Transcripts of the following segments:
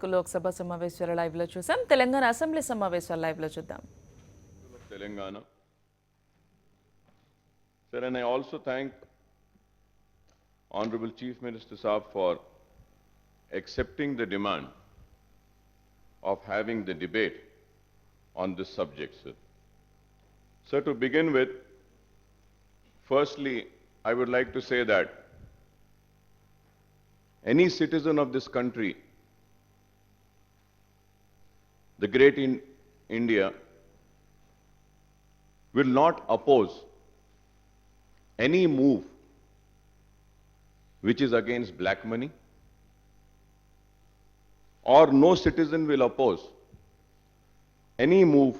లోక్సభ సమావేశాల లైవ్ లో చూసాం. తెలంగాణ అసెంబ్లీ సమావేశాల లైవ్ లో చూద్దాం. Telangana. Sir, and I also thank Honorable Chief Minister Saab for accepting the demand of having the debate on this subject, sir. Sir, to begin with, firstly, I would like to say that any citizen of this country, the great India, will not oppose any move which is against black money, or no citizen will oppose any move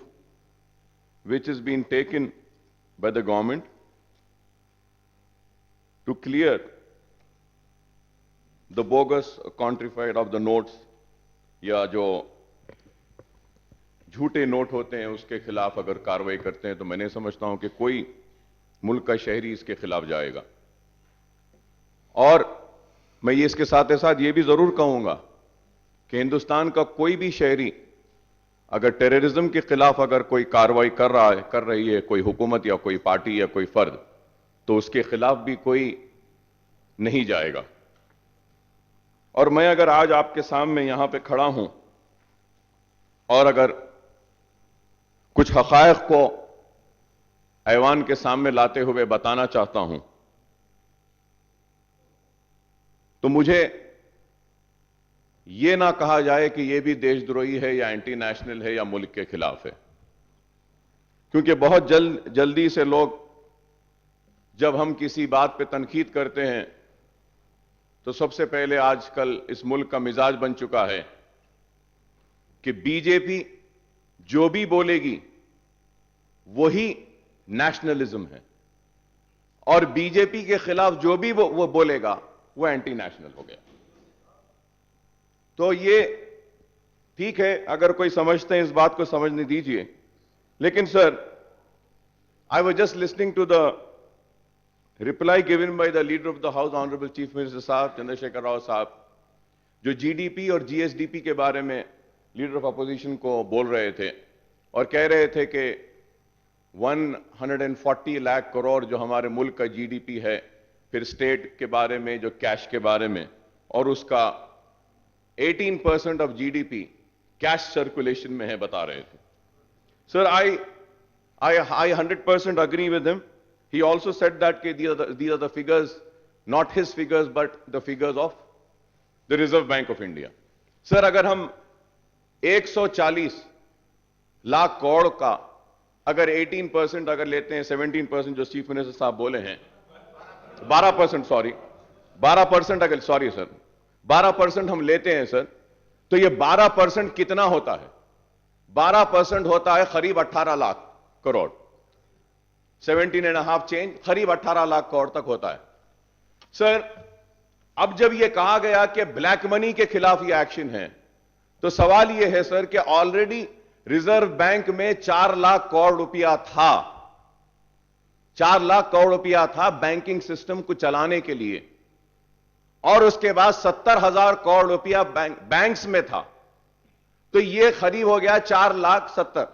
which is being taken by the government to clear the bogus counterfeit of the notes या जो झूठे note होते हैं उसके खिलाफ अगर कार्रवाई करते हैं तो मैं नहीं समझता हूं कि कोई मुल्क का शहरी इसके खिलाफ जाएगा। और मैं ये इसके साथ साथ ये भी जरूर कहूंगा कि हिंदुस्तान का कोई भी शहरी अगर टेररिज्म के खिलाफ अगर कोई कार्रवाई कर रही है कोई हुकूमत या कोई पार्टी या कोई फर्द, तो उसके खिलाफ भी कोई नहीं जाएगा। और मैं अगर आज आपके सामने यहां पे खड़ा हूं और अगर कुछ हक़ाइक़ को ऐवान के सामने लाते हुए बताना चाहता हूं, तो मुझे यह ना कहा जाए कि यह भी देशद्रोही है या एंटी नेशनल है या मुल्क के खिलाफ है, क्योंकि बहुत जल्दी से लोग जब हम किसी बात पे तनकीद करते हैं तो सबसे पहले आजकल इस मुल्क का मिजाज बन चुका है कि बीजेपी जो भी बोलेगी वही नेशनलिज्म है और बीजेपी के खिलाफ जो भी वो बोलेगा वो एंटी नेशनल हो गया। तो ये ठीक है, अगर कोई समझते हैं इस बात को समझने दीजिए। लेकिन sir, I was just listening to the reply given by the leader of the house honourable chief minister साहब चंद्रशेखर राव साहब, जो जीडीपी और जीएसडीपी के बारे में लीडर ऑफ अपोजिशन को बोल रहे थे और कह रहे थे कि 140 लाख करोड़ जो हमारे मुल्क का जीडीपी है, फिर स्टेट के बारे में जो कैश के बारे में, और उसका 18% ऑफ जीडीपी कैश सर्कुलेशन में है बता रहे थे। Sir, I 100% agree with him. He also said that these are the figures, not his figures, but the figures of the Reserve Bank of India. Sir, अगर हम 140 लाख करोड़ का अगर 18% अगर लेते हैं, 17% जो चीफ मिनिस्टर साहब बोले हैं, 12% अगर, सॉरी सर, 12% हम लेते हैं सर, तो ये 12% कितना होता है? 12% होता है करीब 18 लाख करोड़, 17.5 चेंज, करीब 18 लाख करोड़ तक होता है। सर, अब जब यह कहा गया कि ब्लैक मनी के खिलाफ यह एक्शन है, तो सवाल यह है सर कि ऑलरेडी रिजर्व बैंक में 4 लाख करोड़ रुपया था, 4 लाख करोड़ रुपया था बैंकिंग सिस्टम को चलाने के लिए, और उसके बाद 70,000 करोड़ रुपया बैंक्स में था, तो यह करीब हो गया 4,70,000।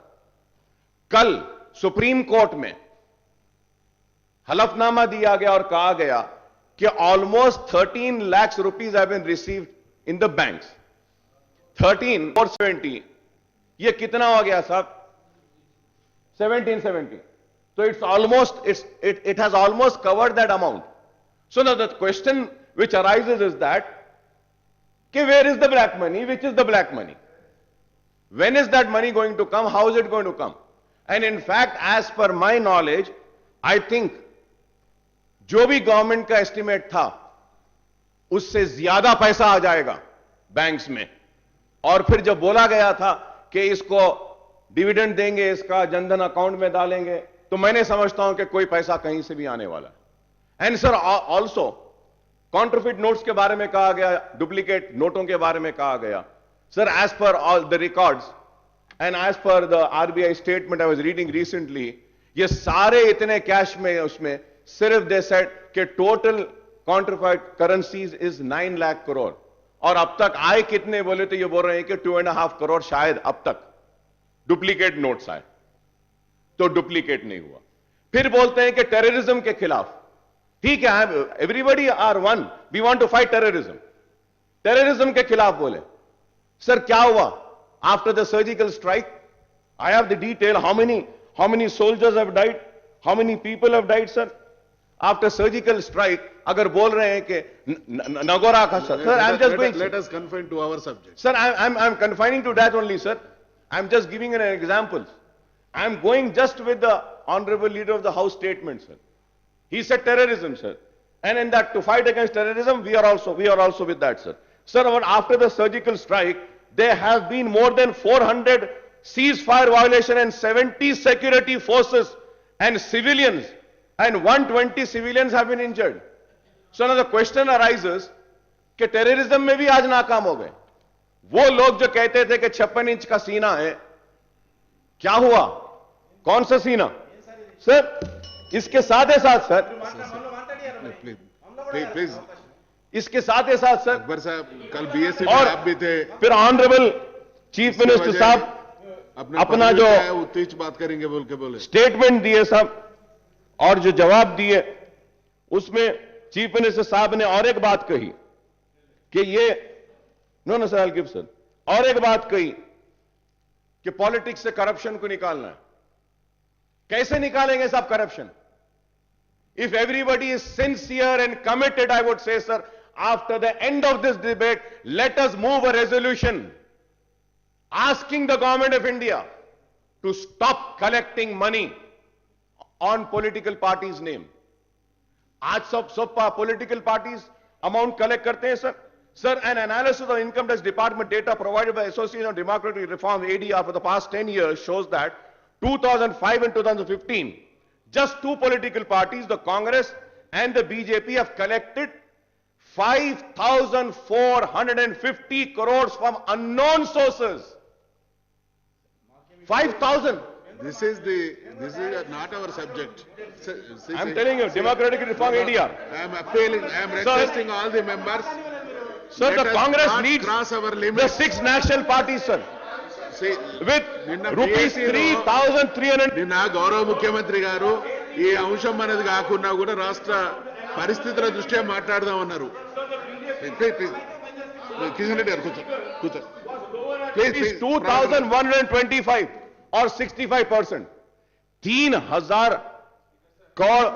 कल सुप्रीम कोर्ट में हलफनामा दिया गया और कहा गया कि almost 13 lakh rupees have been received in the banks. 13 और 70, ये कितना हो गया साहब? 1770। तो it has almost covered that amount. So now the question which arises is that where is the black money? Which is the black money? When is that money going to come? How is it going to come? And in fact, as per my knowledge, I think जो भी government का estimate था उससे ज्यादा पैसा आ जाएगा banks में। और फिर जब बोला गया था कि इसको डिविडेंड देंगे, इसका जनधन अकाउंट में डालेंगे, तो मैंने समझता हूं कि कोई पैसा कहीं से भी आने वाला है। And sir, also counterfeit notes के बारे में कहा गया, डुप्लीकेट नोटों के बारे में कहा गया। Sir, as per all the records and as per the RBI statement I was reading recently, ये सारे इतने कैश में, उसमें सिर्फ दे सेड कि total counterfeit currencies is 9 lakh crore, और अब तक आए कितने बोले तो ये बोल रहे हैं कि 2.5 करोड़ शायद अब तक डुप्लीकेट नोट्स आए, तो डुप्लीकेट नहीं हुआ। फिर बोलते हैं कि टेररिज्म के खिलाफ, ठीक है, everybody are one, we want to fight terrorism, terrorism के खिलाफ बोले। सर क्या हुआ after the surgical strike? I have the detail, how many soldiers have died, how many people have died sir after surgical strike. अगर बोल रहे हैं कि नगोरा का sir, I am just going, let us confine to our subject. sir, I'm confining to that only, sir. I'm just giving an example. I'm going just with the honorable leader of the house statement, sir. He said terrorism, sir, and in that to fight against terrorism, we are also with that, sir. Sir, after the surgical strike, there have been more than 400 ceasefire violation and 70 security forces and civilians, and 120 civilians have been injured. So now the question arises कि terrorism में भी आज नाकाम हो गए। वो लोग जो कहते थे कि 56 इंच का सीना है, क्या हुआ? कौन सा सीना? सर इसके साथ ही साथ सर, Please, इसके साथ ही साथ सर, अकबर साहब कल बीएससी में और आप भी थे, फिर ऑनरेबल चीफ मिनिस्टर साहब अपना जो उत्तेज बात करेंगे बोल के बोले, स्टेटमेंट दिए साहब और जो जवाब दिए, उसमें चीफ मिनिस्टर साहब ने और एक बात कही कि ये नो सर, गिव सर, और एक बात कही कि पॉलिटिक्स से करप्शन को निकालना है। कैसे निकालेंगे साहब corruption? If everybody is sincere and committed, I would say sir, after the end of this debate, let us move a resolution asking the government of India to stop collecting money on political parties' name. आज सब political parties amount collect करते हैं sir. Sir, an analysis of Income Tax Department data provided by Association of Democratic Reform ADR for the past 10 years shows that 2005 and 2015, just two political parties, the Congress and the BJP, have collected 5,450 crores from unknown sources. 5,000. this is not our subject. I'm telling you, Democratic Reform ADR. I am appealing, I am requesting all the members. Sir, let the us Congress not needs cross our the limits. 6 national parties, sir, See, with rupees 3,300. నిన్న గౌరవ ముఖ్యమంత్రి గారు ఈ అంశం అనేది కాకుండా కూడా రాష్ట్ర పరిస్థితుల దృష్ట్యా మాట్లాడదామన్నారు. కిషన్ రెడ్డి గారు కూర్చో. Is 2,125 or 65%. 3,000 crore